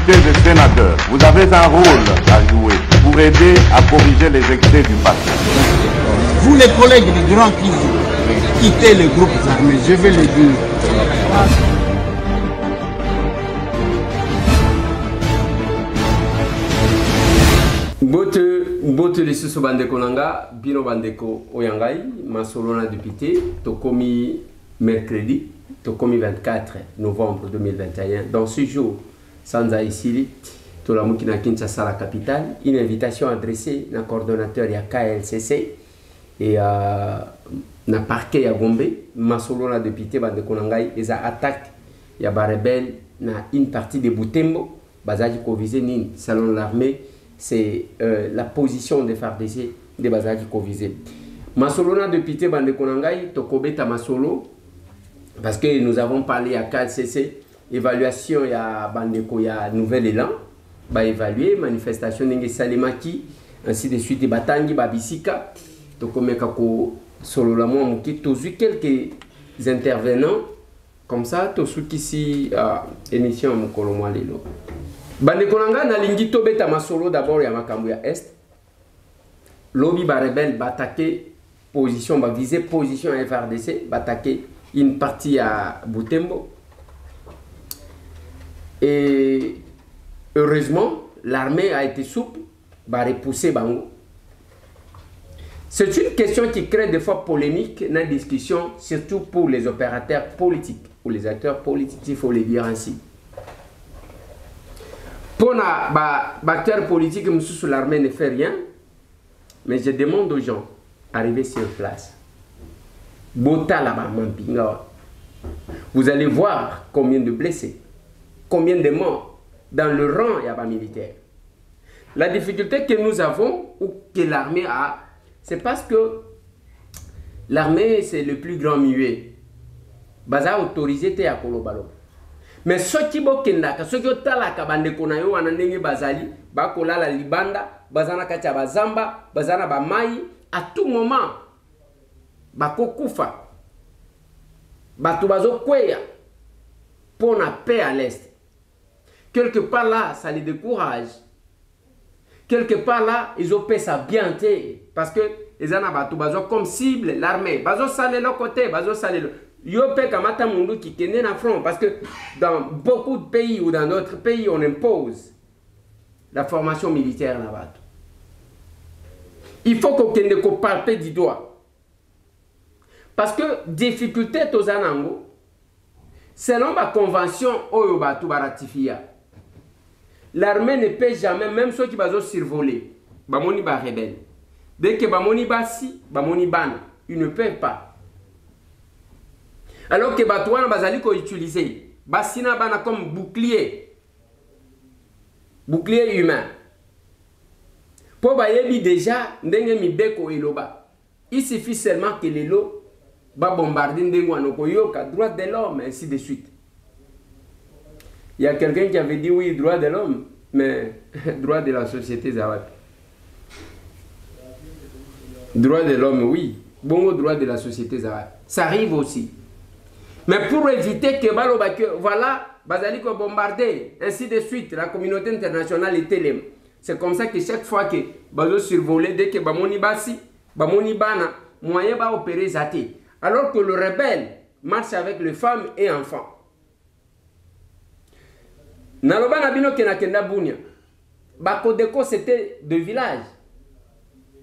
députés et sénateurs, vous avez un rôle à jouer pour aider à corriger les excès du passé. Vous les collègues du Grand qui quittez les groupes armés, je vais le dire. Bote le susu bandeko nanga, bino bandeko oyangai, masolona député, tokomi mercredi, tokomi 24 novembre 2021. Dans ce jour, Sanza Isili, Tolamuki na Kinshasa, la capitale, une invitation adressée à coordonnateur ya KLCC et na parquet ya Gombe, masolona député bandeko nangai, et a attaque ya barebel na une partie de Butembo, bazaji ko visé nin, selon l'armée. C'est la position des FARDC de Bazaki Kovisé. Masolona député Bandekonangai, Tokobeta Masolo, parce que nous avons parlé à KLCC, évaluation il y a Bandeko, il y a nouvel élan, bah évaluer, manifestation Nenge Salemaki, ainsi de suite, Batangi, Babisika, Tokomekako, Solo la Mouki, tous quelques intervenants, comme ça, tous qui ici, émission Mokolomo Lelo. Bandekonanga na lingi tobeta masolo d'abord ya makambo ya est. Lobby ba rebelle ba attaquer position ba viser position à FRDC, ba attaquer une partie à Butembo. Et heureusement, l'armée a été souple, ba repousser bango. C'est une question qui crée des fois polémique dans la discussion, surtout pour les opérateurs politiques, pour les acteurs politiques, il faut le dire ainsi. Pour les acteurs politiques, l'armée ne fait rien, mais je demande aux gens arriver sur place. Vous allez voir combien de blessés, combien de morts dans le rang militaire. La difficulté que nous avons, ou que l'armée a, c'est parce que l'armée, c'est le plus grand muet. Baza autorisé à Kolobalo. Mais ceux qui bokendaka, ceux qui otalaka bandeko na yo wana ndenge bazali, bakolala libanda, bazana katia bazamba, bazana bamai, à tout moment, bakokufa, batu bazo kweya, pour la paix à l'est. Quelque part là, ça les décourage. Quelque part là, ils ont fait ça bien, parce que les ana batu bazo comme cible l'armée, bazo salé le côté, bazo salé le. Yope kamata mundu qui kende na front parce que dans beaucoup de pays ou dans d'autres pays on impose la formation militaire là-bas. Il faut qu'on kende ko palper du doigt. Parce que difficulté tozanango selon la convention oyo batu ba ratifia. L'armée ne peut jamais même ceux qui bazo survoler bamoni ba rebelle. Dès que bamoni basi, bamoni bana, ils ne peuvent pas. Alors que Batouana Bazali ko utilisé Bassina bana comme bouclier humain. Pour bayebi déjà ndenge mibeko eloba. Il suffit seulement que les lots ba bombarder ndenge wanoko yoka droit de l'homme ainsi de suite. Il y a quelqu'un qui avait dit oui droit de l'homme mais droit de la société zawapi. Droit de l'homme oui, bon droit de la société zawapi. Ça arrive aussi. Mais pour éviter que voilà, Bazali ko bombarder, ainsi de suite, la communauté internationale est télém. C'est comme ça que chaque fois que Bazo survolé, dès que Bamoni Bassi, Bamoni Bana, moyen va opérer Zati. Alors que le rebelle marche avec les femmes et enfants. Naloba Nabino Kenakenda Bounia, Bakodeko c'était de village.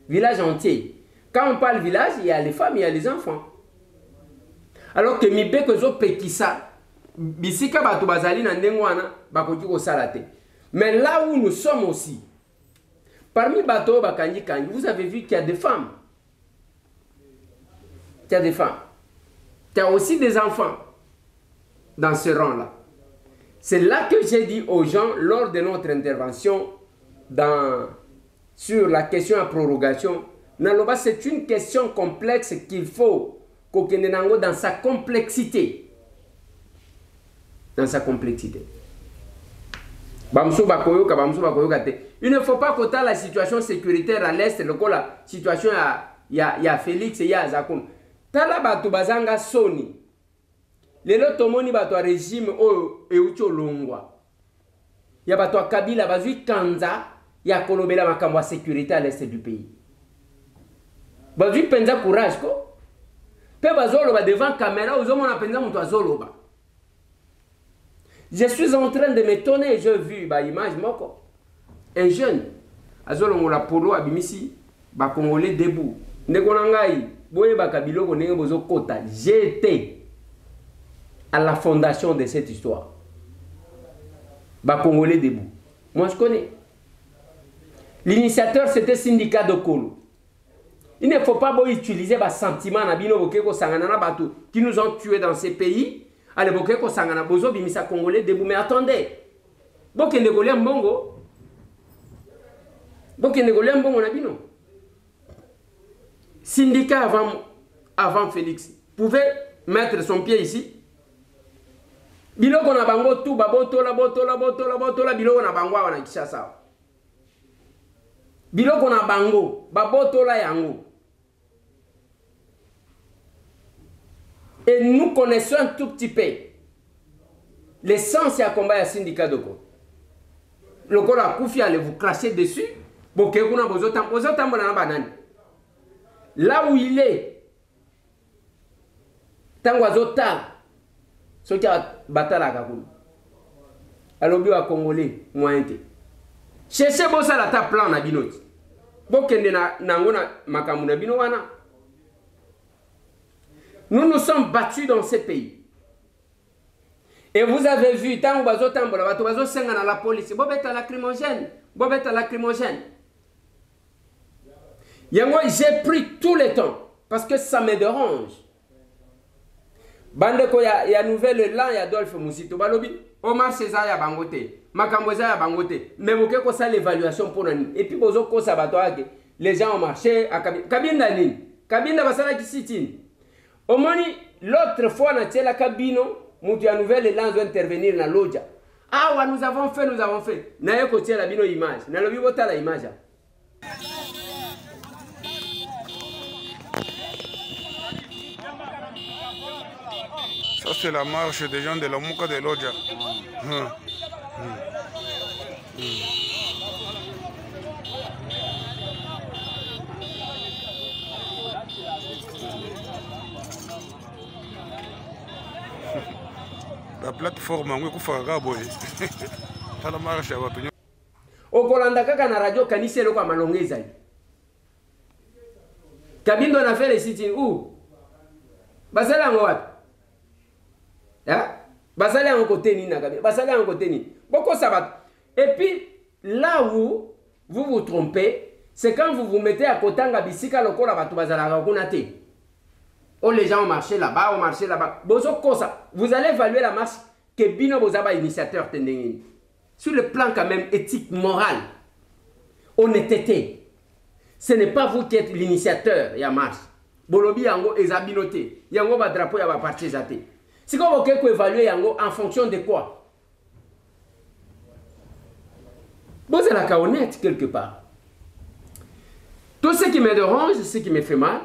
Village entier. Quand on parle village, il y a les femmes, il y a les enfants. Alors que mibe ko zo petisa bisika batu bazali na ndengwana bakoki ko salate. Mais là où nous sommes aussi, parmi bato bakanji kanji, vous avez vu qu'il y a des femmes. Il y a des femmes. Il y a aussi des enfants dans ce rang-là. C'est là que j'ai dit aux gens lors de notre intervention sur la question à prorogation. Naloba, c'est une question complexe qu'il faut dans sa complexité. Dans sa complexité. Il ne faut pas qu'autant la situation sécuritaire à l'est, la situation il y a Félix et il y a Zakoun. Tala batu bazanga soni. Lelo tomoni batu régime o eucho longwa. ya bato ya Kabila bazui kanza ya kolobela makambo ya sécurité à l'est du pays. Bazui penza courage ko. Pe bazoloba devant caméra ozomona penza mutu azoloba. Je suis en train de m'étonner, j'ai vu ba image moko. Un jeune azolongola polo abimisi ba Congolais debout. Ndeko na ngai boye ba kabiloko ndenge bozo kota. J'étais à la fondation de cette histoire. Ba Congolais debout. Moi je connais. L'initiateur c'était syndicat de Kolo. Il ne faut pas utiliser les sentiments qui nous ont tués dans ces pays. Allez, bokeko sangana bozo bimisa Congolais debout. Mais attendez. Boke Ndegolé Mbongo. Boke Ndegolé Mbongo nabino. Syndicat avant Félix pouvait mettre son pied ici. Biloko na bango tout babotola biloko na bango wana Kinshasa. Biloko na bango babotola yango. Et nous connaissons un tout petit peu l'essence à combat à syndicat de Congo. Le corps a Koufi allait vous cracher dessus. Là où il est, Tangwazota, ce qui a battu la Kakoum. Alors, il y a un Congolais, moyen. Cherchez bossa la ta plan na binoti. Bokende na ngona makamu na bino wana. Nous nous sommes battus dans ces pays. Et vous avez vu, tant que vous avez la police, bobeta lacrymogène, bobeta lacrymogène. J'ai pris tout le temps parce que ça me dérange. Bandeko ya nouvelle lan ya Adolphe Musito balobi Omar César ya bangote makamboza ya bangote mais moke ko ça l'évaluation pour nani et puis bozo ko sabato les gens ont marché à Kabinda nini Kabinda basala ki sitini omoni l'autre fois na tela Kabino mutu ya nouvelle lan doit intervenir na loja ah nous avons fait na yeko tela bino image na lobi bota la image. Ça, c'est la marche des gens de la Mouka de Lodja. La plateforme, on va faire la marche. Au Kolanda kaka na radio kanise loko malongeza. Kabindo na fait les sites où basala ngwa. Basale en côté ni nagabe, basale en côté ni. Beaucoup sabat. Et puis là où vous vous trompez, c'est quand vous vous mettez à côté ngabisika lokola batu bazala rakonate. Oh les gens ont marché là-bas, Bozo kosa. Vous allez évaluer la marche que Bino Bozaba initiateur tendengini. Sur le plan quand même éthique, moral, honnêteté. Ce n'est pas vous qui êtes l'initiateur ya marche. Bolobi yango ezabinote. Yango ba drapeau ya ba parti zate. Si vous voulez évaluer en fonction de quoi? Vous êtes honnête quelque part. Tout ce qui me dérange, ce qui me fait mal,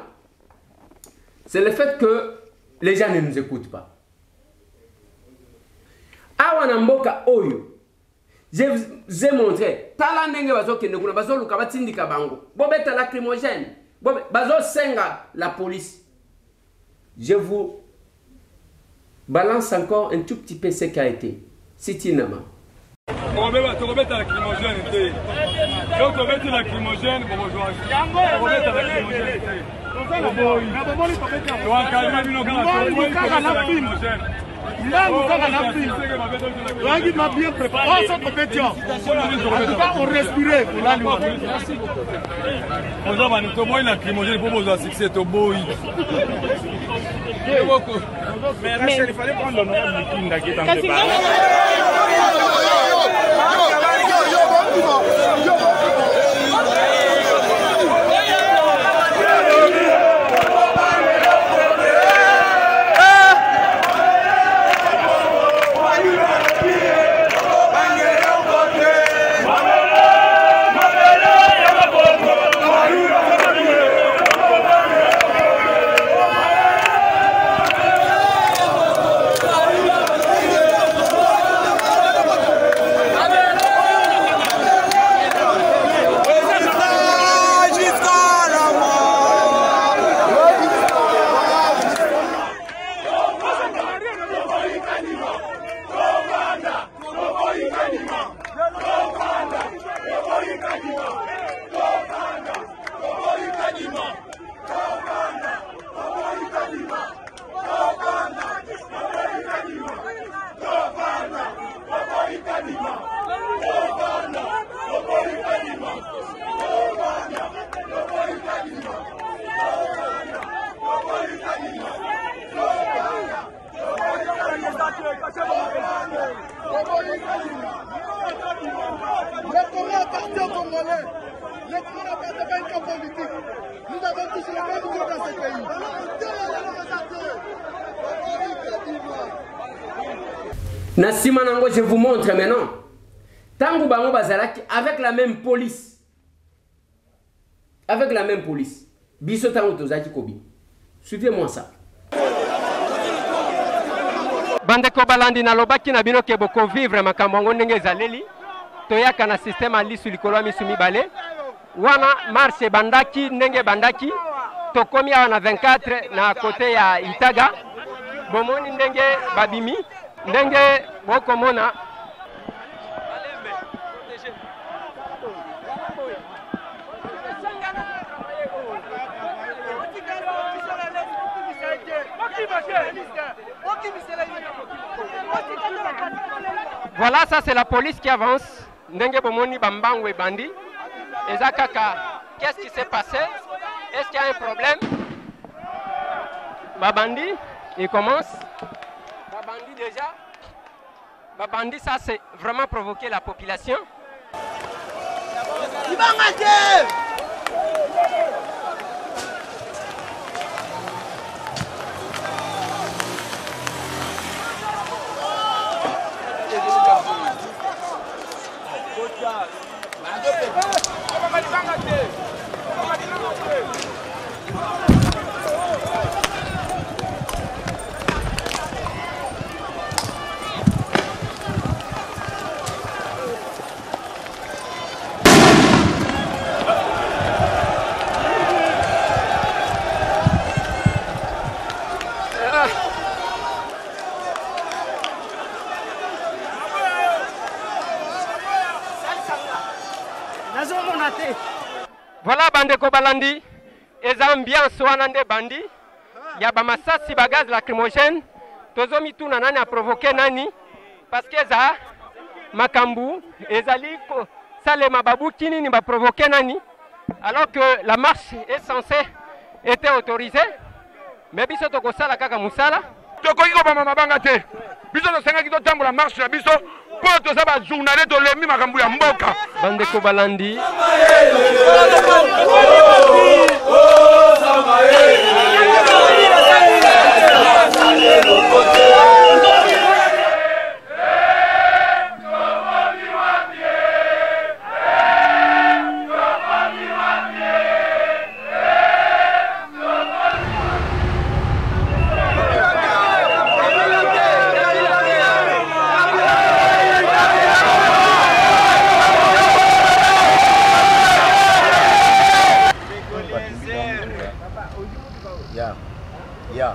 c'est le fait que les gens ne nous écoutent pas. Awanamboka Oyo, je vous ai montré, talandenge bazo kende kuna bazo luka batindika bango, bobeta lacrymogène, bazo senga la police. Je vous balance encore un tout petit peu ce qui a été. C'est Inama. On va mettre la lacrymogène. Donc on va mettre la lacrymogène pour rejoindre. On va mettre la lacrymogène. Là, nous avons la prise. Là, m'a bien préparé. En tout cas, on respirait pour la loi. On va nous la lacrymogène pour vous succès au boy. Mais Rachel, il fallait prendre le nom de Kinda qui est en préparation. Nasima nango, je vous montre maintenant. Tango bango bazalaki avec la même police. Avec la même police. Biso tango tozaki kobi. Suivez-moi ça. Bandeko balandi na lobaki na bino ke boko vivre makambo ngo ndenge zaleli. Toyaka na système ali sur likolo misu mibale. Wana marche bandaki ndenge bandaki. Tokomi awa na 24 na côté ya Itaga. Bomoni ndenge babimi. Ndenge bokomona. Voilà, ça c'est la police qui avance. Ndenge bomoni bambango et bandi. Ezakaka, qu'est-ce qui s'est passé? Est-ce qu'il y a un problème? Babandi, il commence. Babandi déjà. Babandi, ça c'est vraiment provoquer la population. Voilà bandeko balandi, les ambiances wanande bandi, ya ba masasi ba gaz lacrymogène, tozomi tuna nani a provoqué nani, parce que za makambu ezali ko salema babu kini ni ba provoqué nani, alors que la marche est censée être autorisée, mais biso toko sala kaka musala. Toko iko ba mama banga te, biso to senga kito tambo la marche na biso. Pour tout ça, les journalistes de l'EMI makambu ya mboka. Bandeko balandi. Yeah.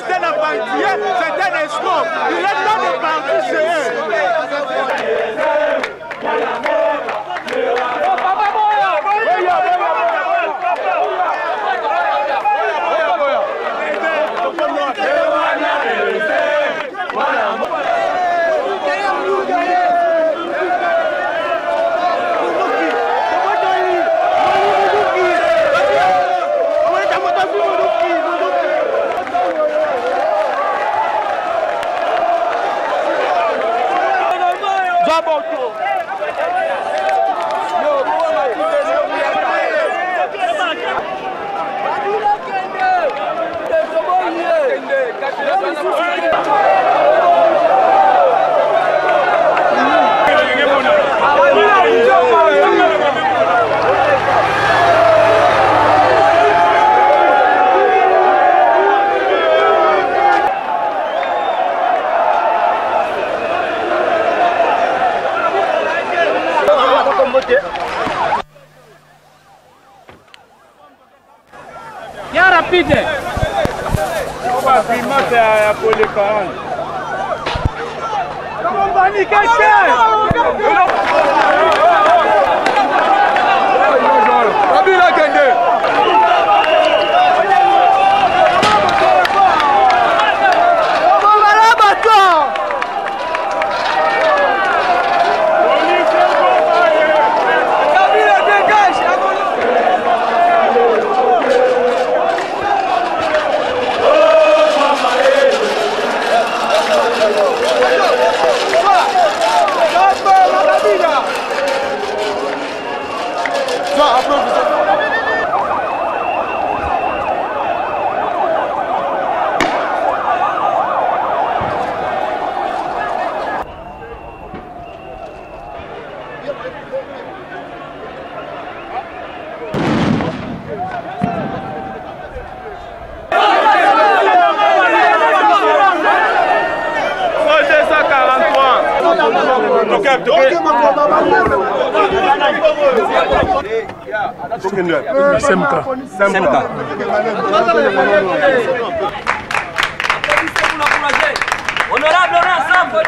C'est un escroc. Il est dans le parti chez eux. Bien rapide. On va filmer à Pôle 40. Honorable ensemble.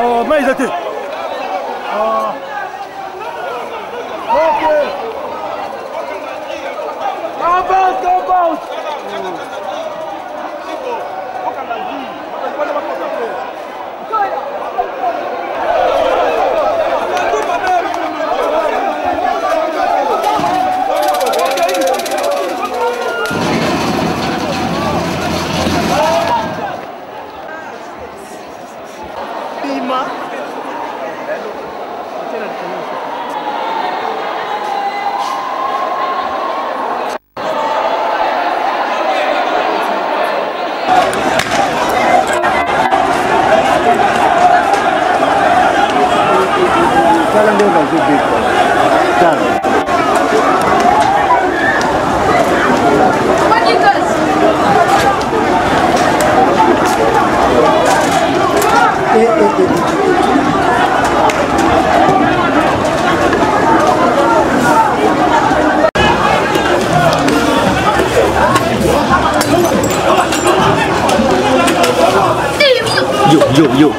Oh, mais ils étaient. Ok. Avance. Yo.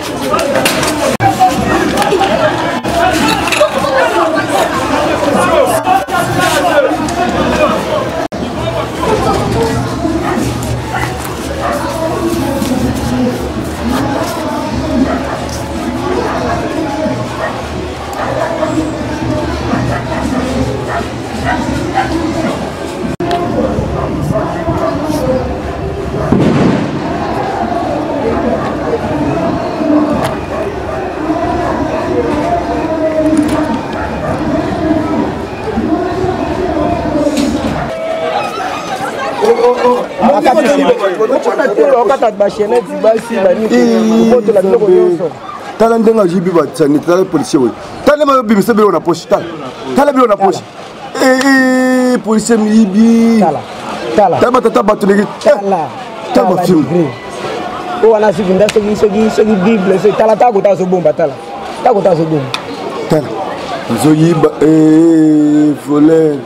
Tala ndenga jibi batsani tala policier we tala ma bimisa belo na poche tala belo na poche policier mibi tala batata batuleki tala film o wana sivinda soki bible so tala ta kota so bomba tala zoyiba voler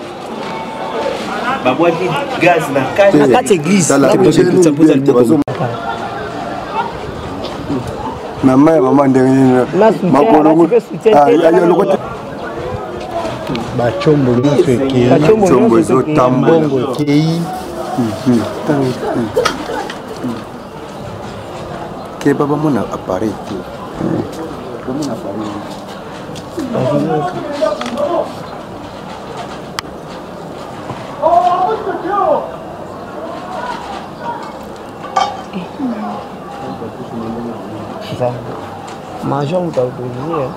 babwaki gaz na kati église mama ndenge makolo bachombo nyonso ekei ezotambola ekei ke babamona appareil te Major muta autorizé.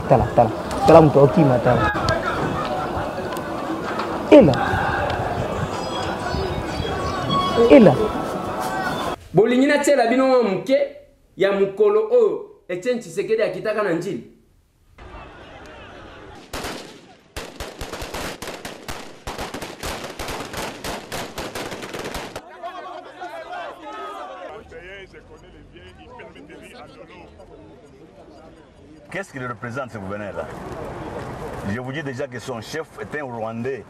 tala moto okima tala ela bolingi natiela bino moke ya mokolo oyo Etienne Tshisekedi akitaka na njili. Qu'est-ce qu'il représente ce gouverneur-là? Je vous dis déjà que son chef est un Rwandais.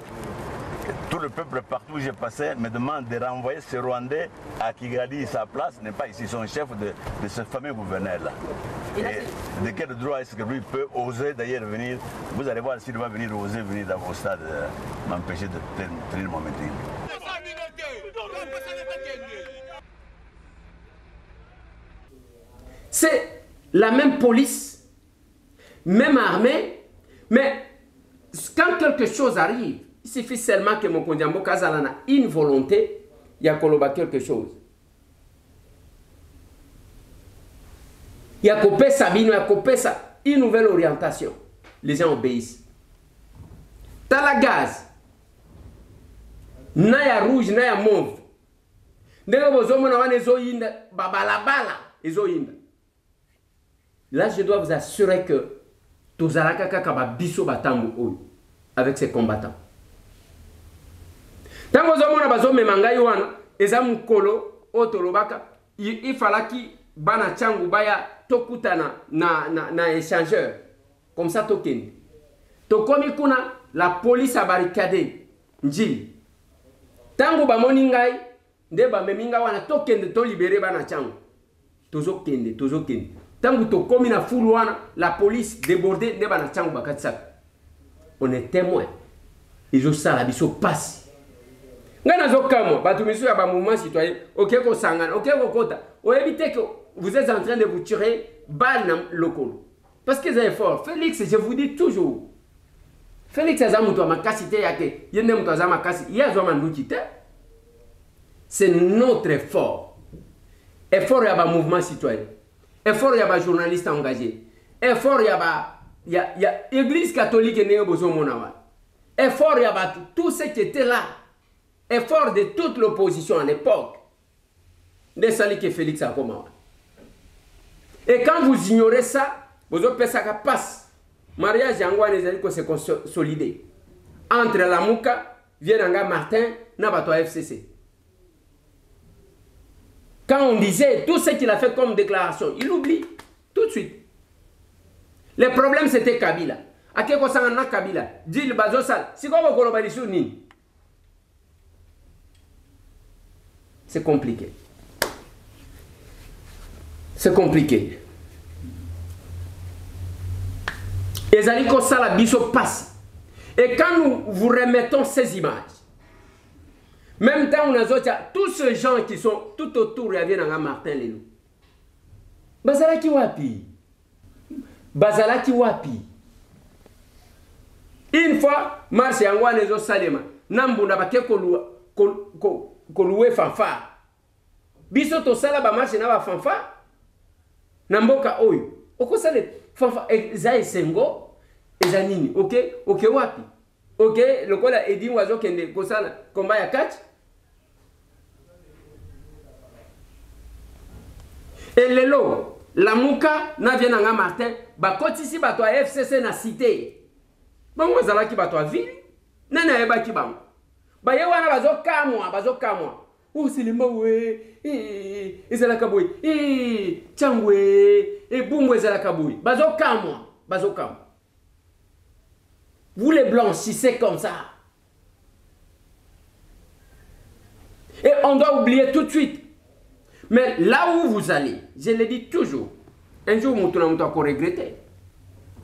Tout le peuple partout où j'ai passé me demande de renvoyer ce Rwandais à Kigali. Sa place n'est pas ici, son chef de ce fameux gouverneur-là. Et de quel droit est-ce que lui peut oser d'ailleurs venir? Vous allez voir s'il va venir oser venir dans vos stades, m'empêcher de tenir mon meeting. C'est la même police, même armée, mais quand quelque chose arrive, il suffit seulement que mon Kondiambo Kazalana ait une volonté, il y a quelque chose. Il y a coupé Sabino, il y a coupé ça, une nouvelle orientation. Les gens obéissent. T'as la gaz, naya rouge, naya mauve. Là, je dois vous assurer que Tozalaka Kakaba Biso Batambu avec ses combattants. Tant que vous il fallait qu'il bana changu baya tokutana na échangeur comme ça token. Tokomi kuna la police a barricadé njili. Tangu ba moningai nde ba meminga wana token de to libérer bana changu. Tozo kende. Tangu tokomi na fulu wana la police débordée nde bana changu bakatsa. On est témoin. Ils ont ça la biso passe. Ngana zokamo batumisu ya ba mouvement citoyen OK ko sangana OK ko kota. Ou évitez que vous êtes en train de vous tirer balle local. Parce que c'est fort. Félix, je vous dis toujours. Félix azamuto makasite yake. Yende mto azamakasi. Yazo mandukite. C'est notre effort. Effort yaba mouvement citoyen. Effort yaba journaliste engagé. Effort yaba ya église catholique ne bozo monawa. Effort yaba tout ce qui était là. Effort de toute l'opposition à l'époque. De sali que Félix a commencé. Et quand vous ignorez ça, vous avez ça passe. Mariage yangwa nezali ko se consolider. Entre la Mouka, Vienanga Martin, Nabato FCC. Quand on disait tout ce qu'il a fait comme déclaration, il oublie tout de suite. Le problème c'était Kabila. Akeko sangana Kabila, Djil Bazosal, si quoi vous kolobalisu ni. C'est compliqué. C'est compliqué. Et Zaliko Sala Biso passe. Et quand nous vous remettons ces images, même temps, on a tous ces gens qui sont tout autour, il y a Martin Lelou. Bazalaki wapi. Bazalaki wapi. Une fois, marche yangwa nezo salema. Nambunda bake koluwe fanfare. Biso to sala ba marche na ba fanfare. Namboka oyo. Okosale fanfare eza esengo eza nini. OK wapi. OK lokola edi wazo kende kosala komba ya catch. Et lelo la Mouka na vienanga Martin ba kotisi bato a FCC na cité. Bango zalaki bato a ville nana eba ki bango. Ba ye wana bazo kamwa. Oh silima we ezalaka boy changwe bumwe ezalaka boy bazo kamwa. Vous les blanchissez comme ça. Et on doit oublier tout de suite. Mais là où vous allez, je le dis toujours, un jour, vous allez encore regretter.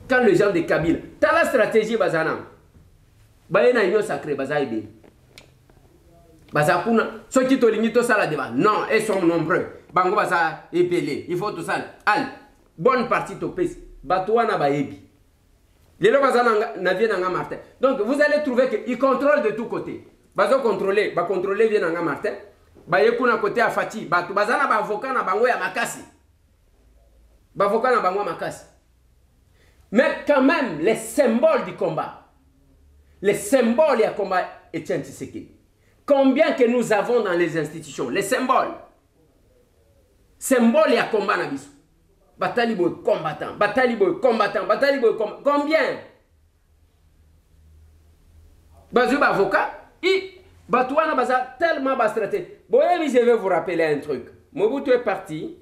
Quand les gens de Kabila, tu as la stratégie, Bazana. Bayena union sacrée, Bazaïbe. Bazakuna, ceux qui te limitent ça là devant. Non, ils sont nombreux. Bango Baza épelé. Il faut tout ça. Allez, bonne partie de pèse. Batouana Baebi. Les gens Bazana Martin. Donc vous allez trouver qu'ils contrôlent de tous côtés. Bazo contrôler, Vienanga Martin. Bayekuna côté à Fati, bazana ba avocat na bango ya makasi. Ba avocat na bango makasi. Mais quand même, les symboles du combat, les symboles du combat Etienne Tshisekedi. Combien que nous avons dans les institutions, les symboles. Symboles du combat nabiso. Batali boy combattant, batali boy combattant, batali boy combattant. Combien? Bazou avocat, Batouana baza tellement bastraté. Bon, je vais vous rappeler un truc. Mobutu est parti.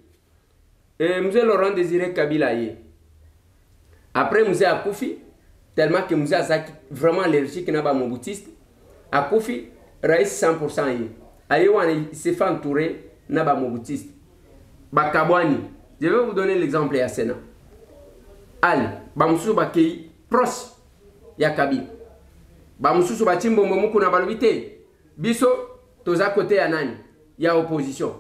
Et M. Laurent Désiré Kabila. Après M. Akoufi, tellement que M. Azaki vraiment allergique n'a pas Mobutiste. Akoufi, Raïs 100%. Il s'est fait entourer n'a pas Mobutiste. Bakabwani. Je vais vous donner l'exemple à Sénat. Ali, Bamsou Bakei, proche, Yakabi. Bamsou Batimbo Momoku na balubité. Biso, toza côté ya nani? Ya opposition.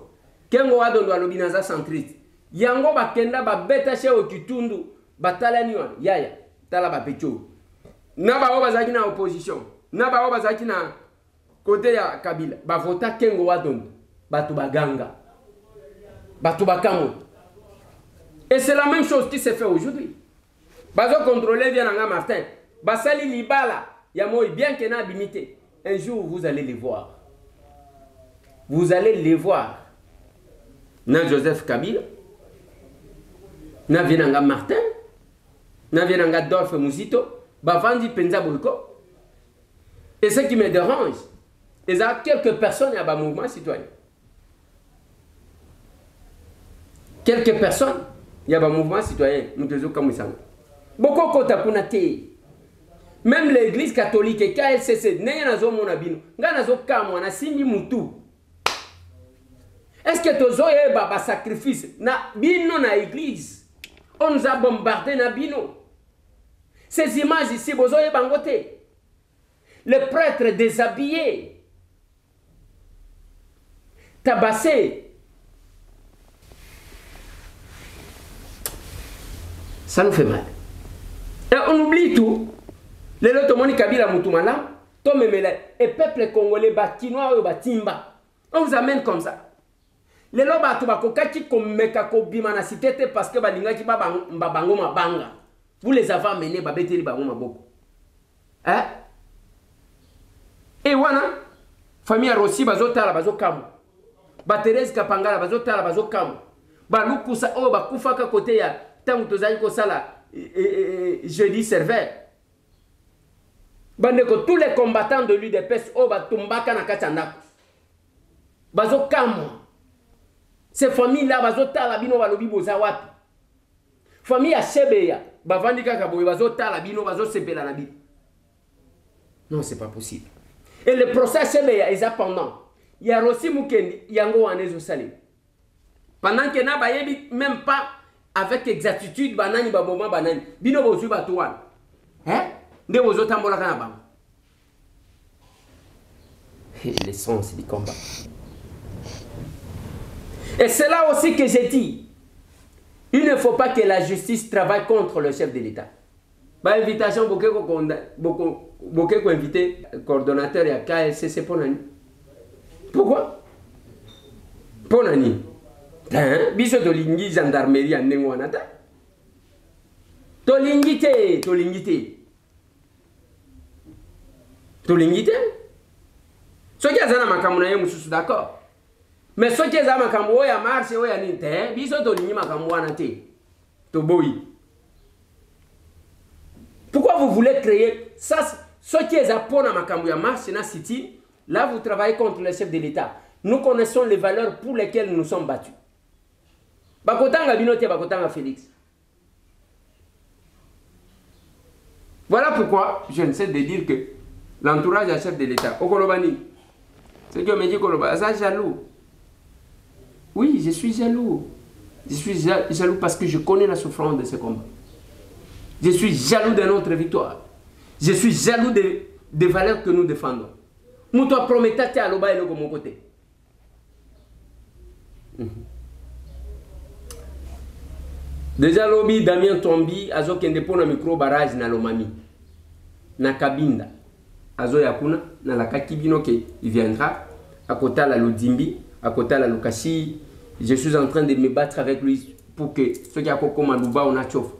Kengo Wadondo alobinaza centriste. Yango bakenda ba beta che okitundu. Batala niwa, yaya, tala ba pecho. Na ba obazaki na opposition. Na ba obazaki na côté ya Kabila. Ba vota Kengo Wadondo. Batu baganga. Batu bakamo. Et c'est la même chose qui se fait aujourd'hui. Bazo contrôler bien Nanga Martin. Basali Libala. Yamoy bien qu'il n'a limité. Un jour vous allez les voir. Vous allez les voir. Na Joseph Kabila. Na Vienanga Martin. Na Vienanga Dolphe Mouzito. Bavandi Penza Boyko. Et ce qui me dérange, il y a quelques personnes à un mouvement citoyen. Quelques personnes. Il y a un mouvement citoyen, beaucoup kota kuna te. Même l'église catholique et KLCC, n'est pas mon abino. Ganazo kamwa na simbi mutu. Est-ce que tozo yeba sacrifice na bino na église? On nous a bombardé na bino. Ces images ici, bozo yeba ngote. Les prêtres déshabillés, tabassés. Ça nous fait mal. Et on oublie tout. Les lotomoni Kabila Moutoumala, Tomemele, et peuple congolais, Batinois ou Batimba. On vous amène comme ça. Les loba Tobakokaki comme Mekako Bimana cité parce que Balingaki Babango Mabanga. Vous les avez amenés, Babeteli Bango Maboko. Hein? Et voilà, famille Rossi Bazotala Bazokamu. Baterese Kapangala Bazotala Bazokamu. Balukusa O Bakufaka côté ya. Tant que vous sala jeudi serveur. Tous les combattants de l'UDPS au Batumbaka na Kachandak. Bazo Kamo. Ces familles-là, Bazo Talabino Balobi Bozawapi. Famille à Chebeya. Bavandika Kaboy, Bazo Talabino, Bazo Sepela Nabi. Non, c'est pas possible. Et le procès Chebeya est pendant. Il y a Rossi Mukendi, Yango Anezo Salim. Pendant que n'a même pas. Avec exactitude, banani baboma banani. Bino bozu batouan. Hein? Nde bozo tambola kana bam. L'essence du combat. Et c'est là aussi que j'ai dit. Il ne faut pas que la justice travaille contre le chef de l'État. Bah, invitation, beaucoup invité coordonnateur et KLCC pour Nani. Pourquoi? Pour Nani. Biso tolingi gendarmerie en Nenguanata. Tolingite. Ce qui est à Makamuna, je suis d'accord. Mais ce qui est à Makamou, ya marche, ya ninte, biso tolingi Makamouanate. Toboui. Pourquoi vous voulez créer ça? Ce qui est à Pona Makamouya marche, na City, là vous travaillez contre le chef de l'État. Nous connaissons les valeurs pour lesquelles nous sommes battus. Bakotanga Binote, Bakotanga Félix. Voilà pourquoi je ne sais de dire que l'entourage du chef de l'État, Okolobani, c'est que me dit Koloba, ça jaloux. Oui, je suis jaloux. Je suis jaloux parce que je connais la souffrance de ce combat. Je suis jaloux de notre victoire. Je suis jaloux des valeurs que nous défendons. Mouto promettate à l'oba et le mon côté. Déjà lobby Damien Tombi azo kende pona micro barrage na Lomami na Kabinda azo yakuna na la kakibino que il viendra à côté la Lodimbi à côté la Lukashi. Je suis en train de me battre avec lui pour que ceux qui a Koko Malouba on a chof.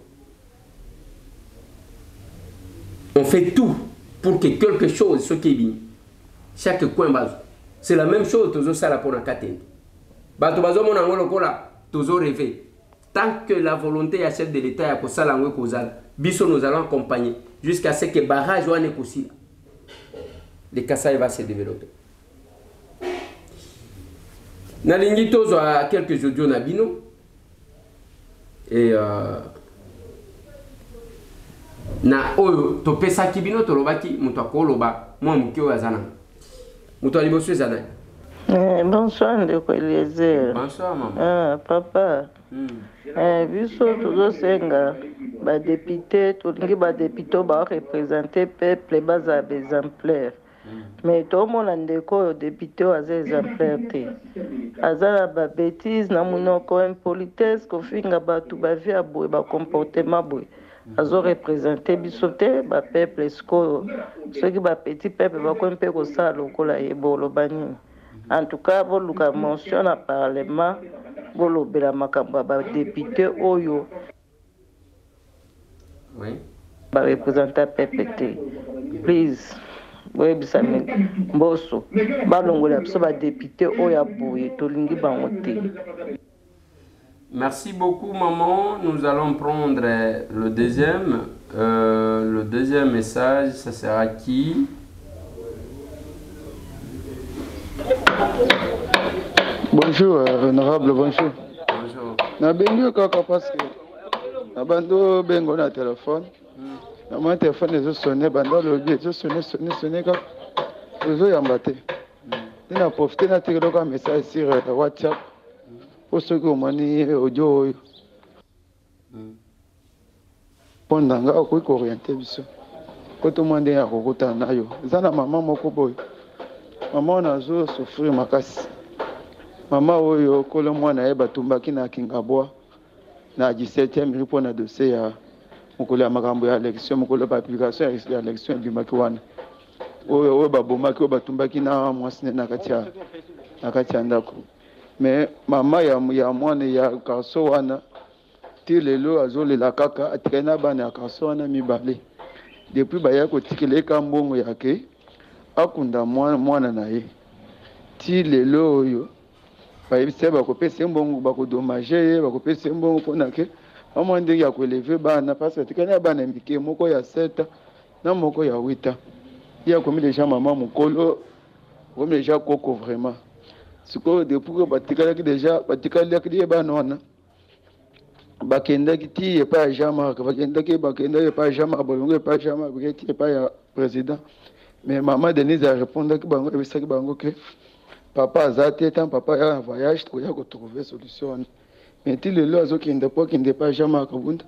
On fait tout pour que quelque chose soit bien. Chaque coin bas. C'est la même chose toujours ça la pour la catène. Bato bazo mon angolo kola toujours rêver. Tant que la volonté à chef de l'État ya ko sala ngwe kozala, biso nous allons accompagner jusqu'à ce que barrage wane kosi. Le Kasaï va se développer. Nalingi tozo a quelques audios na bino et na oyo to pesa kibino to lobaki muto akoloba moi mukio azana. Muto alibosu zana. Bonsoir Ndeko Eliezer. Bonsoir maman. Papa. Biso tozosenga ba député tolingi ba député ba représenter peuple baza exemplaire. Mais tout le monde est député aux exemplaires. Azala ba bêtise na munoko impolitesse ko finga ba tu ba via boy ba comportement boy. Azo représenter bisote ba peuple sko ceux qui ba petit peuple ba ko mpe ko sa lokola yebolo bani. En tout cas, vous le mentionne au Parlement, vous le makambo ba député oyo. Oui. Ba représentant PPT. Please. Oui, bisame mboso. Ba longola biso ba député oyo boye tolingi bangote. Merci beaucoup maman. Nous allons prendre le deuxième message. Ça sera qui? Bonjour, honorable, bonjour. Bonjour. Na bengi kaka parce que na bando bengo na téléphone. Na mon téléphone est sonné, bando le biais sonné kaka. Ozo yambate. Nina profiter na tiro ka message sur WhatsApp. Pour ceux qui ont mani audio. Pondanga ko orienter biso. Ko to mande ya kokota na yo. Zana maman moko boy. Maman nazo souffrir makasi. Maman oyo kolo mwana ye batumbaki na Kingabwa na 17e ripo na dossier ya mukolo ya makambo ya election mukolo ba publication ya election bimaki wana oyo babomaki oyo batumbaki na mwasine na kati ya ndako. Mais mama ya mwana ya karso wana ti lelo azolela kaka atikali na bana ya karso wana mibale depuis baya kotikela eka mbongo yake akunda mwana na ye ti lelo oyo bayebisa bakopesa mbongo bakodommage ye bakopesa mbongo mpona ke amwa ndenge ya koeleve bana parce que tikali na bana mike moko ya 7 na moko ya 8 ye akomi deja mama mokolo akomi deja koko vraiment sikoyo depuis que batikaliaki ye bana wana bakendaki ti epai ya Jean-Marc bakendaki epai ya Jean-Marc bolongo epai ya Jean-Marc bakendaki epai ya président. Mais maman Denise a répondu que bango ebisaki bango ke papa azate tant papa ya voyage to ya ko trouver solution. Mais ti lelo azokende po kende pa Jean-Marc Bunda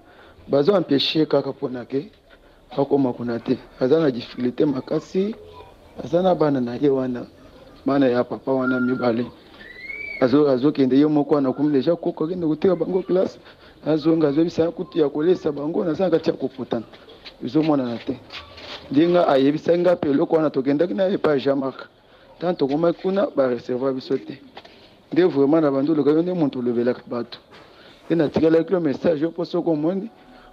bazo empêcher kaka pona ke akoma kuna te azana difficulté makasi azana bana na ye wana bana ya papa wana mibale azokende ye moko na kum deja koko kende kuteka bango classe azonga azobisa kutu ya kolesa bango na sanga tia koputana bizo mona na te dinga ayebisa nga pe loko wana tokendaki na epa Jean-Marc tant tokoma kuna ba recevoir biso te nde vraiment na bandu loka yonde muntu lobelaka bato ena tikala le message po soko mondi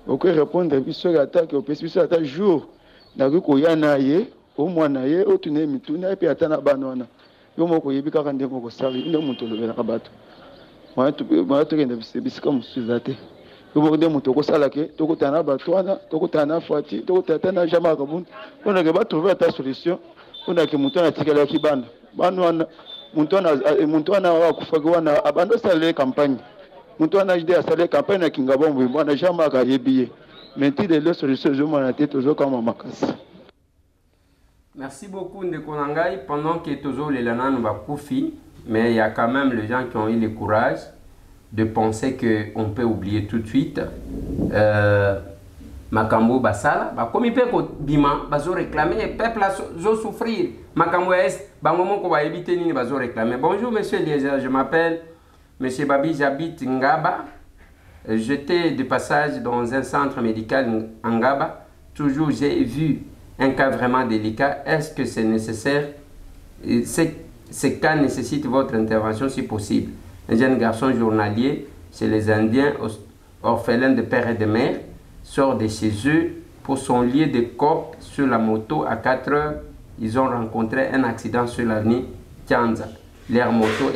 oko répondre biso ya attaque au biso ata jour na ko yana ye o mwana ye o tune mituna epe atana bana wana yo moko yebi kaka ndenge ko sali nde muntu lobelaka bato mwa tokende bisika musuzate yo nde muntu okosala ke tokutana bato wana tokutana fati tokutana Jean-Marc Bunda mpona ke batrouver ata solution mpona ke muntu wana atikalaki bana wana muntu wana wakufaki wana abanda osalele campagne muntu wana ide asalele campagne na Kingabwa mbwimbo wana Jean-Marc ayebi ye mais ti lelo solution ezomona te tozokama makasi. Merci beaucoup Ndeko Nangai. Pendant que Tozo Lelana nous va koufi, mais il y a quand même les gens qui ont eu le courage de penser qu'on peut oublier tout de suite. Makambo Basala, comme il peut bima, bazo réclamer, le peuple a souffrir. Makambo est, bangomo ko va éviter ni bazo réclamer. Bonjour Monsieur Eliezer, je m'appelle Monsieur Babi, j'habite Ngaba. J'étais de passage dans un centre médical Ngaba. Toujours j'ai vu un cas vraiment délicat. Est-ce que c'est nécessaire? Ces cas nécessitent votre intervention si possible. Un jeune garçon journalier chez les Indiens, orphelin de père et de mère, sort de chez eux pour son lieu de COP sur la moto à 4 heures. Ils ont rencontré un accident sur la ligne Tianza. Leur moto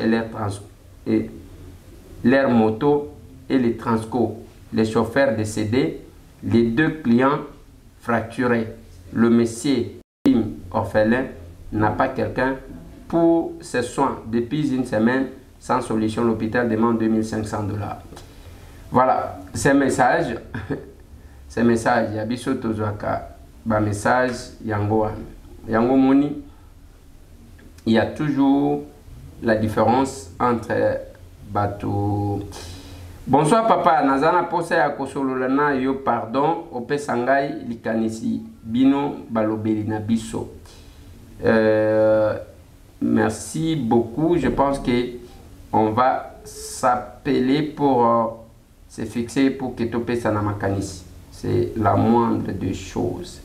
et les Transco. Les chauffeurs décédés, les 2 clients fracturés. Le monsieur orphelin n'a pas quelqu'un pour ses soins. Depuis une semaine, sans solution, l'hôpital demande 2500 $. Voilà, ces messages, il y a biso tozwaka, ba message yango moni, il y a toujours la différence entre bato. Bonsoir papa, nazana posa ya kosololana yo pardon, ope sangai likanisi bino balobeli na biso. Merci beaucoup, je pense que on va s'appeler pour se fixer pour que tope sana makanisi. C'est la moindre des choses.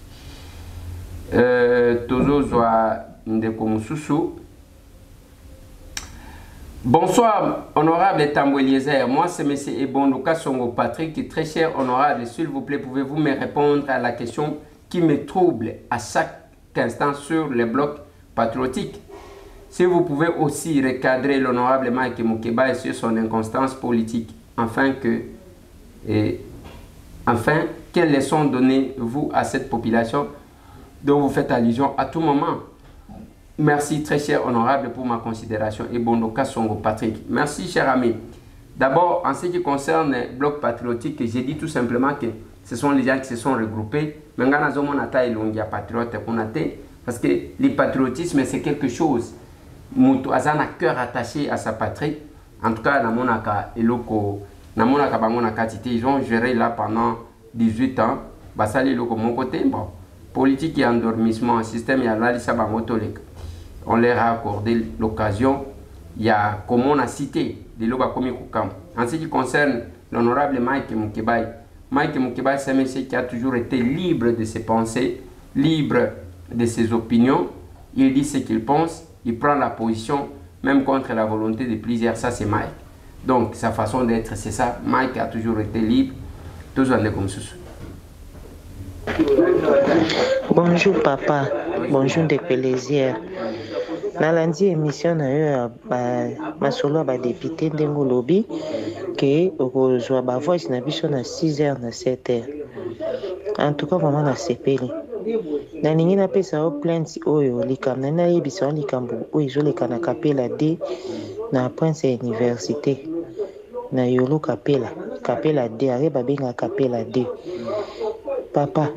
Tozo zwa ndeko mususu. Bonsoir, honorable Tambo Eliezer. Moi, c'est M. Ebondouka Songo Patrick. Très cher honorable, s'il vous plaît, pouvez-vous me répondre à la question qui me trouble à chaque instant sur les blocs patriotiques? Si vous pouvez aussi recadrer l'honorable Mike Moukeba sur son inconstance politique, enfin, quelles leçons donnez-vous à cette population dont vous faites allusion à tout moment? Merci très cher honorable pour ma considération et Bondoka Songo Patrick. Merci cher ami. D'abord, en ce qui concerne le bloc patriotique, j'ai dit tout simplement que ce sont les gens qui se sont regroupés. Parce que le patriotisme c'est quelque chose. Moutou a un cœur attaché à sa patrie. En tout cas, ils ont géré là pendant 18 ans. Basali loko mon côté, bon, politique et endormissement, système ya lalisa bangotolek. On leur a accordé l'occasion. Il y a, comme on a cité, des loba komi koukam. En ce qui concerne l'honorable Mike Moukebaï, c'est un monsieur qui a toujours été libre de ses pensées, libre de ses opinions. Il dit ce qu'il pense, il prend la position, même contre la volonté de plusieurs. Ça, c'est Mike. Donc, sa façon d'être, c'est ça. Mike a toujours été libre. Tous en est comme ça. Bonjour papa, bonjour de plaisir. Dans lundi émission na yo ma solo ba député ndengo lobi que okozwa ba voice na biso na 6h na 7h. En tout cas vraiment na sepeli. Na ningi na pesa o plainte oyo likamna na yebisa o likambo oyo izoleka na Kapela D na Prince Université. Na yolo Kapela D areba benga Kapela D. Papa,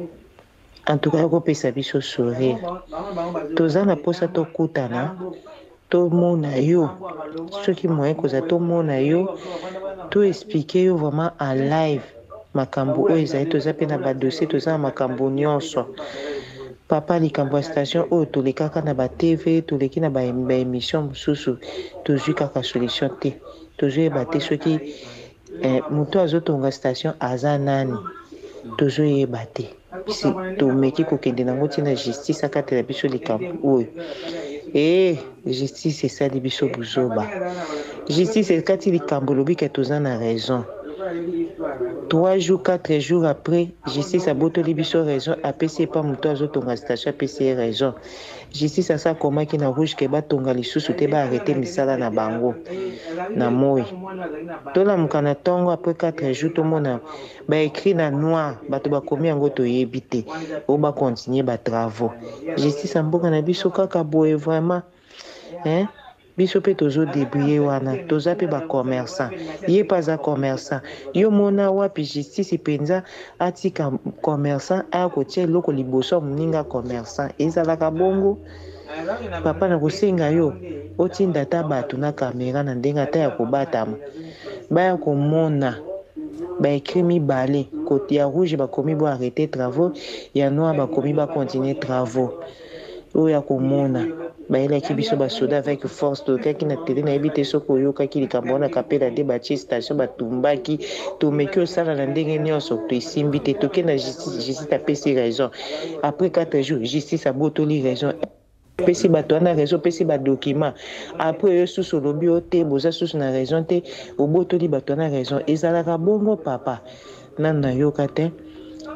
en tout cas, on peut s'habiller sourire. Tous en posa to kutana, to mona yo. Ceux qui m'ont causé to mona yo, tout expliquer vraiment en live. Makambo oiza to zapena ba dossier to za makambo nyonso. Papa likambo station o to les kaka na ba TV, to les ki na ba émission mususu, to ju kaka solution te. To ju ba te ceux qui muto azotonga station azanani. Toujours y battu. Si tu me dis que tu es na justice à quatre biso likambo oyo. Justice c'est ça de biso buzoba. Justice c'est quand il likambo lobi que tu as raison. 3 jours, 4 jours après, justice a boto libiso raison. APC pas muto azotonga station APC raison. Justice à ça comment qui na rouge que ba tonga lisusu te ba arrêter misala na bango. Na moi. Tola mukana tongo après 4 jours tout mona ba écrit na noir bato ba komi yango to yebite. O ba continuer ba travaux. Justice amboka na biso kaka boye vraiment. Hein? Biso pe tozo débrouiller wana toza pe ba commerçant yé pas un commerçant yo mona wapi justice penza atika commerçant a kotie loko liboso muninga commerçant ezalaka bongo papa na kosenga yo otinda ta bato na caméra na ndenga ta ya kobatama baya komona ba écrit mibale côté ya rouge ba komi bo arrêter travaux ya noir ba komi ba continuer travaux oya komona baila kibiso basoda avec force to kaki na télé na ebité soko yo kaki likambo na Kapela de bachi station batumbaki to meki osala na ndenge nyonso to isimbi te to ke na justice apesi raison après 4 jours justice a botoli raison pesi bato na raison pesi ba document après yo susu lobi o te boza susu na raison te obotoli bato na raison ezalaka bongo papa nana yo kate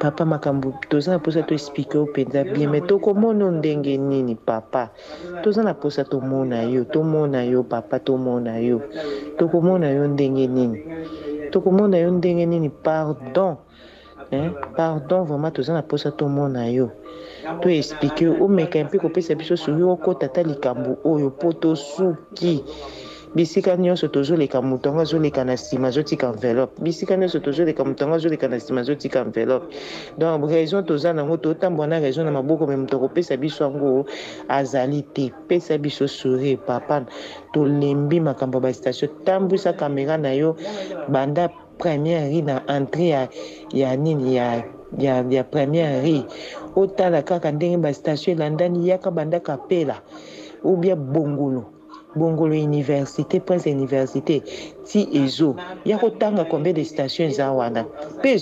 papa makambo toza na posa to expliquer openza bien mais tokomona ndenge nini papa toza na posa tomona yo papa tomona yo tokomona yo ndenge nini pardon pardon vraiment toza na posa tomona yo to expliquer omeka mpe kopesa biso suri okota ta likambo oyo po tosuki bisika nyonso tozoleka moto yango azoleka na nsima azotika enveloppe bisika nyonso tozoleka moto yango azoleka na nsima azotika enveloppe donc raison toza nango totambola na raison na maboko me moto akopesa biso yango azali te pesa biso sourire papa tolembi makambo ya bastation tambwisa kamera na yo banda première ri na entrée ya nini ya première ri otala kaka ndenge bastation elandani yaka banda kapela ou bien bongolo université prince université ti ezo ya kotanga combien de stations eza wana mpe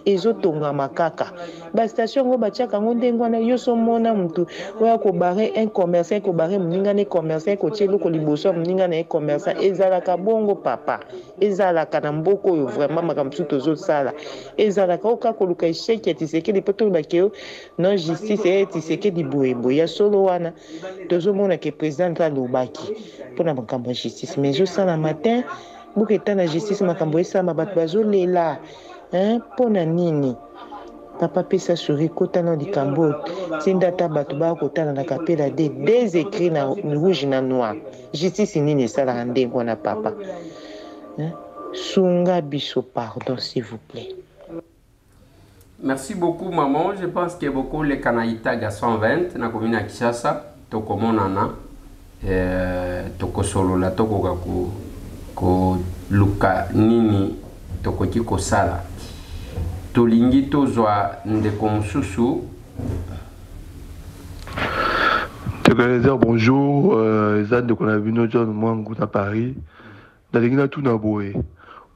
ezotongama kaka bastation yango batiaka yango ndenge wana yo so mona motu oyo akobare un commerçant ekobare moninga na commerçant ekotie eloko liboso ya moninga na ye commerçant ezalaka bongo papa ezalaka na mboka oyo vraiment makambo mosusu tozosala ezalaka oyo kaka koluka esheki ya Tshisekedi mpo tolobaki yo non justice ya Tshisekedi boyeboye ya solo wana tozomona ke président alobaki mpona makambo ya justice mais ezosala matin buka eta na justice makambo esalama bato bazolela mpona nini papa pesa suri kota na likambo tinda ata bato bakotala na kapela de des écrits na rouge na noir justice nini esalaka ndenge wana papa sunga biso pardon s'il vous plaît. Merci beaucoup maman, je pense que beaucoup les Kanaïta ga 120 na commune ya Kinshasa tokomonana tokosolola tokoka ko luka nini tokoki kosala tolingi tozwa ndeko mosusu. Tekaleza bonjour, eza ndeko na bino John Mwangu na Paris. Nalingi na tout na boye.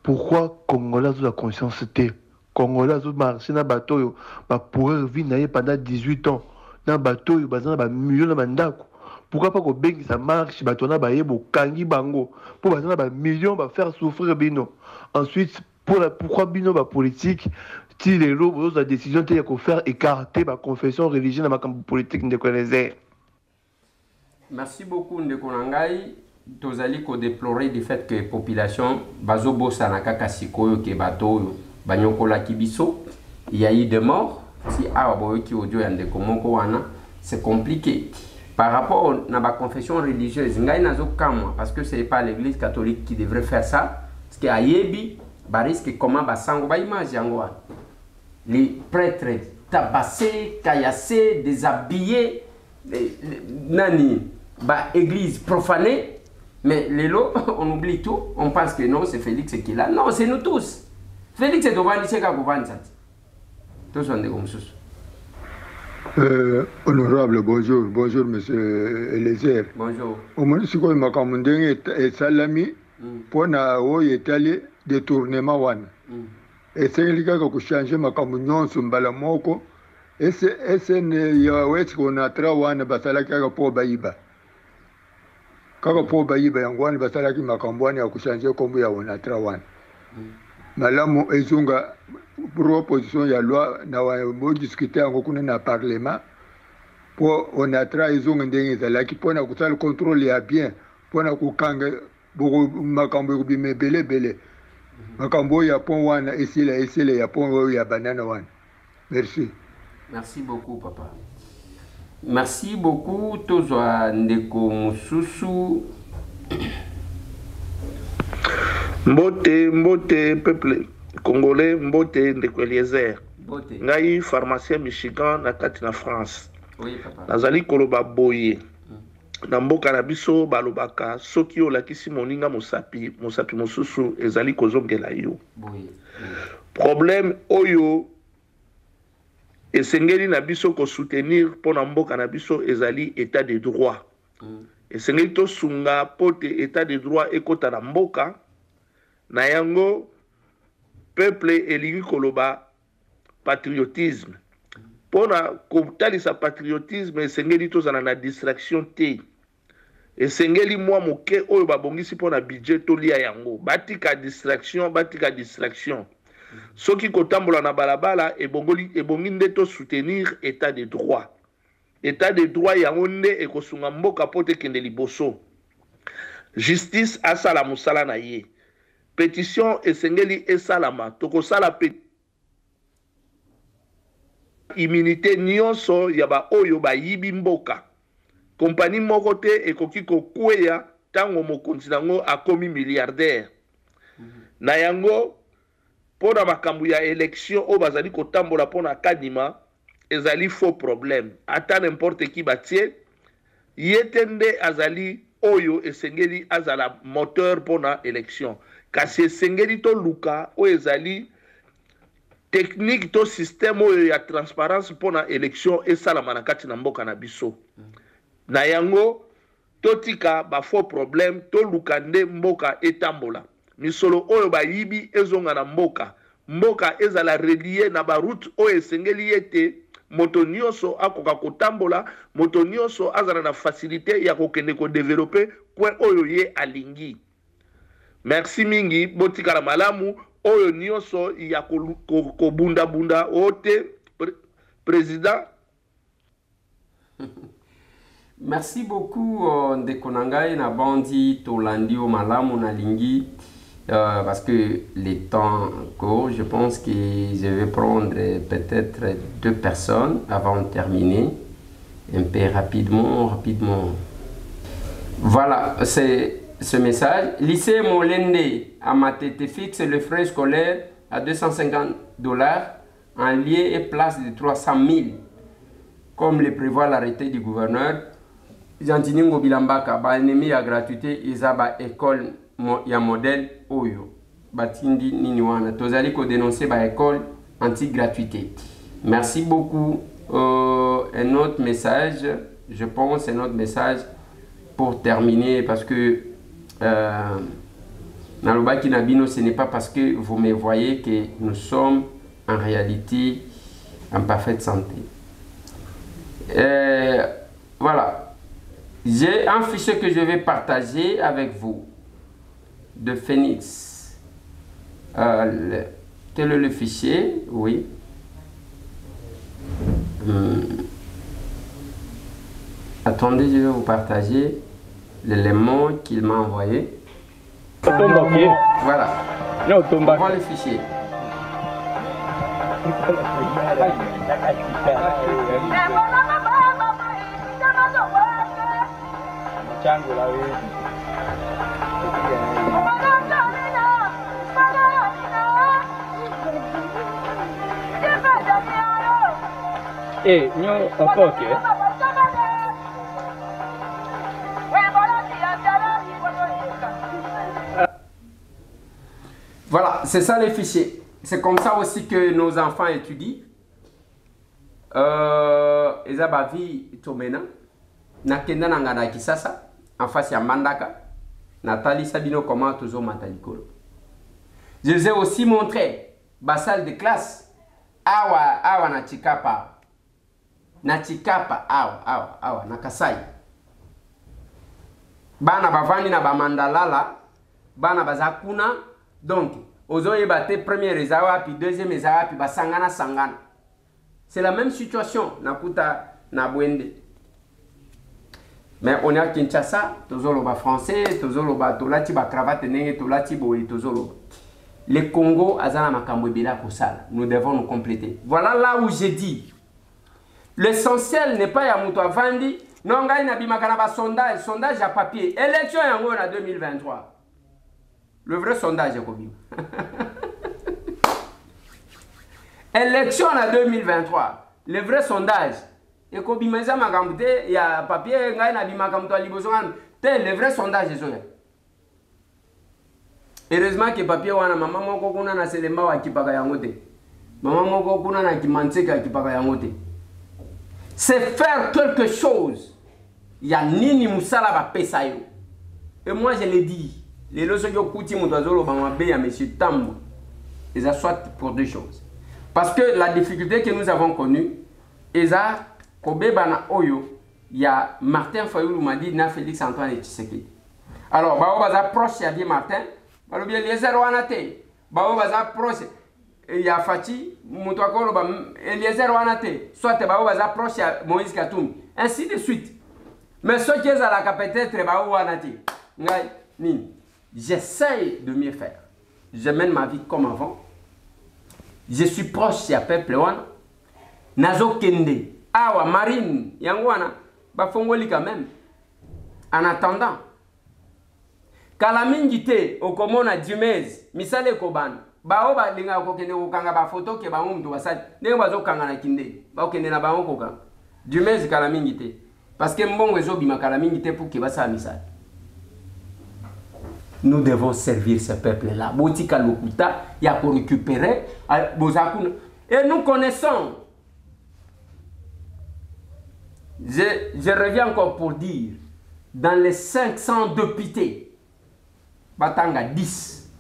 Pourquoi Congolais ont la conscience té? Congolais ont marché na bateau ba pourrir vivre pendant 18 ans. Na bateau bazana ba millions na bandako. Pourquoi pas ko bengi ça marche bateau na ba yebo kangi bango pour bazana ba millions ba faire souffrir bino. Ensuite pourquoi bino ba politique si les lots la décision de faire écarter la confession religieuse dans ma politique de connaisser. Merci beaucoup Ndeko Nangai. Tozali ko déplorer du fait que la population bazo bossa na kaka sikoyo ke bato banyokola kibiso. Il y a eu des morts. Si awa ki audio ya Ndeko moko wana, c'est compliqué. Par rapport à la confession religieuse, ngai nazo kamwa parce que c'est pas l'église catholique qui devrait faire ça. Parce que ayebi ba risque comment ba sango ba image yango. Les prêtres tabassés, caillassés, déshabillés, nani, bah église profanée, mais les lots, on oublie tout, on pense que non, c'est Félix qui est là. Non, c'est nous tous. Félix est devant l'ICK Gouvansat. Tous sont des comme ça. Honorable, bonjour, bonjour monsieur Eliezer. Bonjour. Au moins, si vous m'avez et salami, pour na o étalé détournement one. Et c'est le cas que changer ma communion sur Balamoko. Et c'est ya wet qu'on a trawan basala kaka po bayiba. Kaka po bayiba yangwani basala ki makambwani ya kuchanger kombo ya ona trawan. Malamu ezunga proposition ya loi na wa discuter en kuna na parlement pour on a tra ezunga ndenge zalaki pona kusala contrôle ya bien pona kukanga boko makambo bimebele bele. Makambo ya pon wana esile ya pon ya banana wana. Merci. Merci beaucoup papa. Merci beaucoup tozwa ndeko mususu. Mbote peuple congolais, mbote ndeko Eliezer. Ngai pharmacien Michigan na kati na France. Oui papa. Nazali koloba boye. Na mboka na biso balobaka soki olakisi moninga mosapi mosusu ezali kozongela yo. Problème oyo esengeli na biso ko soutenir pona mboka na biso ezali état de droit. Esengeli to sunga pote état de droit ekota na mboka na yango peuple elingi koloba patriotisme. Pona kotalisa patriotisme esengeli tozana na distraction te. Esengeli mwa moke oyo babongisi pona budget tolia yango. Batika distraction. soki kotambola na balabala ebongi nde to soutenir état de droit. État de droit yango nde ekosunga mboka po te kende liboso. Justice asala musala na ye. Pétition esengeli esalama tokosala immunité nyonso ya ba oyo bayibi mboka. Compagnie moko te ekoki kokweya tango mokonzi nango akomi milliardaire. Na yango pona makambo ya élection o bazali kotambola pona kadima ezali faux problème. Ata n'importe qui batie yetende azali oyo esengeli azala moteur pona élection. Kasi esengeli to luka o ezali technique to système oyo ya transparence pona élection esalama na kati na mboka na biso. Na yango totika ba faux problème to luka nde mboka etambola. Misolo oyo bayibi ezonga na mboka. Mboka ezala relié na ba route oyo esengeli yete moto nyonso akoka kotambola, moto nyonso azala na facilité ya kokende ko développer point oyo ye alingi. Merci mingi botika la malamu oyo nyonso ya ko bunda bunda ote président. Merci beaucoup Ndekonangai na bandi tolandi o malamu na lingi parce que les temps court, je pense que je vais prendre peut-être 2 personnes avant de terminer un peu rapidement. Voilà, c'est ce message. Lycée Molende à Matete fixe le frais scolaire à $250 en lieu et place de 300 000 comme le prévoit l'arrêté du gouverneur. Jantiningo Bilambaka, ba ennemi à gratuité, Isaba école ya modèle Oyo. Batindi Niniwana. Tozali ko dénoncer ba école anti-gratuité. Merci beaucoup. Un autre message, je pense, un autre message pour terminer parce que Nalobaki Nabino, ce n'est pas parce que vous me voyez que nous sommes en réalité en parfaite santé. Voilà. J'ai un fichier que je vais partager avec vous de Phoenix. Quel est le fichier? Oui. Attendez, je vais vous partager l'élément qu'il m'a envoyé. Voilà. On voit le fichier. Eh, nous, encore, ok. Voilà, c'est ça les fichiers. C'est comme ça aussi que nos enfants étudient. Ezabavi Tomena, Nakenda Nangana Kisasa, en face à Mandaka, Nathalie Sabino comment toujours Matalikolo. Je vous ai aussi montré ma salle de classe. Awa na Chikapa. Na Chikapa, awa, na Kasai. Bana bavani na bamandalala, bana bazakuna. Donc, ozoye bate premier ezawa, puis deuxième ezawa, puis basangana sangana. C'est la même situation, nakuta na Bwende. Mais on est à Kinshasa, tozoloba français, tozoloba tolati ba cravate nenge, tolati boye, tozoloba. Le Congo, azana makambo bila kosala. Nous devons nous compléter. Voilà là où j'ai dit. L'essentiel n'est pas ya muto avandi, non ngai na bimakana ba sondage à papier. Élection yango na 2023. Le vrai sondage est comme élection en 2023. Le vrai sondage. Et comme il y a papier, le vrai sondage est heureusement que papier wana maman moko kuna na selemba wa kipaka yangote. Maman moko kuna na kimantseka kipaka yangote. C'est faire quelque chose. Il y a nini musala ba pesa yo. Et moi je l'ai dit. Les leçons que Kouti Moutazolo Bamabé à M. Tambo, ils ont soit pour 2 choses. Parce que la difficulté que nous avons connue, ils ont Kobe Bana Oyo, il y a Martin Fayoulou m'a dit, na Félix Antoine et Tshisekedi. Alors, Bao Baza proche, il y a dit Martin, Bao bien les zéro anate, Bao Baza proche, il y a Fati, Moutouakolo, Eliezer Wanate, soit Tebao va proche à Moïse Katoum, ainsi de suite. Mais ceux qui sont à la capitale, Tebao Wanate, j'essaye de mieux faire. Je mène ma vie comme avant. Je suis proche à peuple wana. Nazo Kende, Awa, Marine, Yangwana, Bafongoli quand même. En attendant, Kalamingite, Okomona Dumez, Misale Koban, Baoba Linga Kokene Okanga ba photo ke ba mumtu basali. Ne bazo kanga na kinde. Ba okende na ba okoka. Dumez Kalamingite. Parce que mbongo ezobima Kalamingite pour que basa misale. Nous devons servir ce peuple-là. Botika Lokuta, il y a pour récupérer Bozakun. Et nous connaissons. Je reviens encore pour dire, dans les 500 députés, Batanga 10.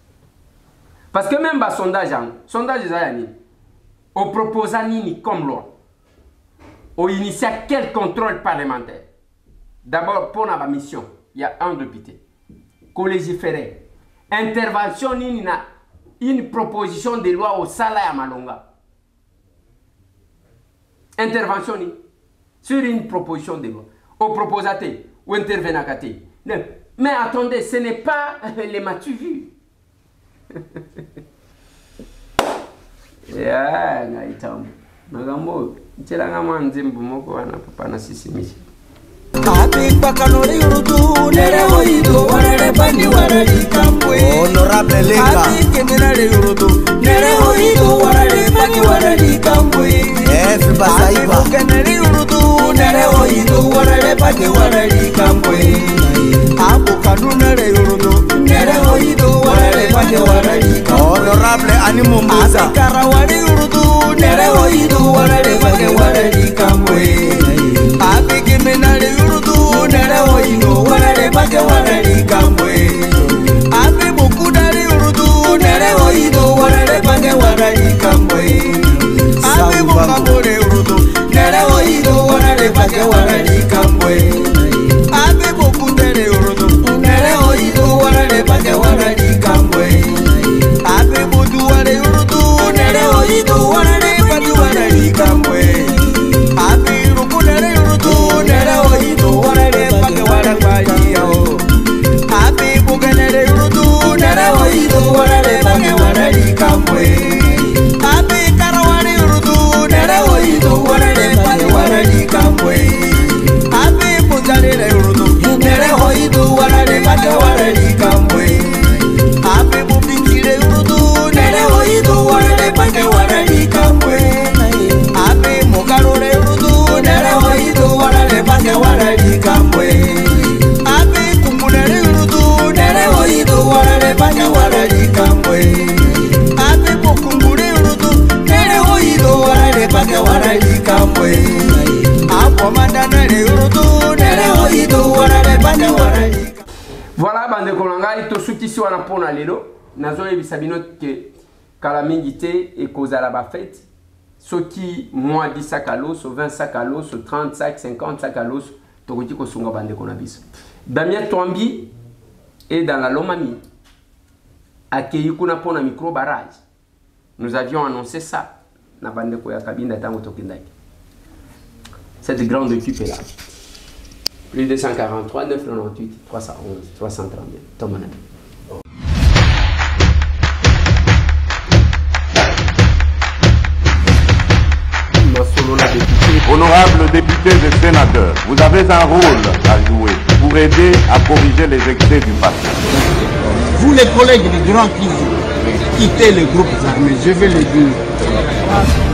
Parce que même le sondage on propose Nini comme loi. On initie quel contrôle parlementaire. D'abord, pour la mission, il y a un député. Légiférer. Intervention, une proposition de loi au salaire à Malonga. Intervention sur une proposition de loi. Au proposateur ou intervenateur. Mais attendez, ce n'est pas les matu vus. Honorable Lenga Honorable Animu Musa Menale Urudu, Nere Oino, Warare Bake Warari Kambwe. Abi Bukudari Urudu, Nere Oino, Warare Bake Warari Kambwe. Abi Bukabore Urudu, Nere Oino, Warare Bake Warari Kambwe. Abi Bukudere Urudu, Nere Oino, Warare Bake Warari Kambwe. Abi Buduare Urudu, Nere Oino, Warare Bake Warari Kambwe. Abi Rukudere Urudu, Nere Oino, Warare Bake Warari Abi Buganere Urudu, Nere Oino, Warare Bake Warari Kambwe. Abi Karawari Urudu, Nere Oino, Warare Bake Warari Kambwe. Abi Buganere Urudu, Nere Oino, Warare Bake Warari Kambwe. Abi Bubikire Urudu, Nere Oino, Warare Bake Warari Kambwe. Abi Mugarure Urudu, Nere Oino, Warare Bake Warari Kambwe. Abi Kumbunere Urudu, Nere Oino, Warare Bake Warari Kambwe. Abi Bukumbure Urudu, Nere Oino, Warare Bake Warari Kambwe. Apo Mandanere Urudu, Nere Oino, Warare Bake Warari. Voilà, bande kolanga, to suki si wana pona lelo, nazo ebisabino ke kalamingite et kozala ba fête. Ce qui, moi, 10 sacs à l'eau, 20 sacs à l'eau, 30 sacs, 50 sacs à l'eau, Tokoti Kosunga Bande Konabis. Damien Twambi est dans la Lomami, à Keyikuna Pona micro barrage. Nous avions annoncé ça, na Bande Koya Kabine d'Atango Tokindaki. Cette grande équipe est là. Plus de 143, 998, 311, 332. Thomas. Honorables députés et sénateurs, vous avez un rôle à jouer pour aider à corriger les excès du passé. Vous les collègues des grands qui quittez les groupes armés, je vais le dire.